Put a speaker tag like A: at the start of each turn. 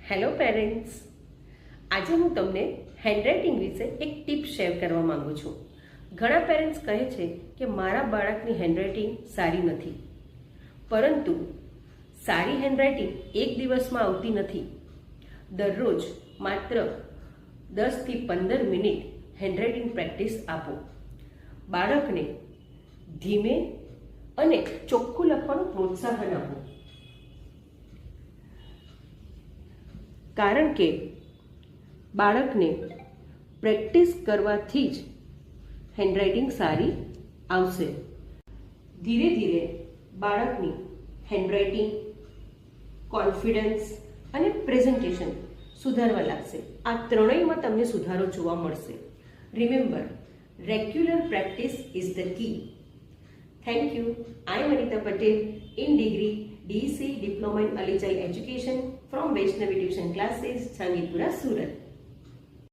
A: Hello parents, આજે હું તમને હેન્ડરાઇટિંગ વિશે એક ટીપ શેર કરવા માંગુ છું. ઘણા પેરેન્ટ્સ કહે છે કે મારા બાળકની હેન્ડરાઇટિંગ સારી નથી, પરંતુ સારી હેન્ડરાઇટિંગ એક દિવસમાં આવતી નથી. દરરોજ માત્ર 10 થી 15 મિનિટ હેન્ડરાઇટિંગ પ્રેક્ટિસ આપો. બાળકને ધીમે અને ચોખ્ખું લખવાનું પ્રોત્સાહન આપો, કારણ કે બાળકને પ્રેક્ટિસ કરવાથી જ હેન્ડરાઇટિંગ સારી આવશે. ધીરે ધીરે બાળકની હેન્ડરાઇટિંગ, કોન્ફિડન્સ અને પ્રેઝન્ટેશન સુધારવા લાગશે. આ ત્રણેયમાં તમને સુધારો જોવા મળશે. Remember, regular practice is the key. Thank you. I am Anita Patel, in degree DEC Diploma in Early Child Education from Vaishnavi Tuition Classes, Sangitpura, Surat.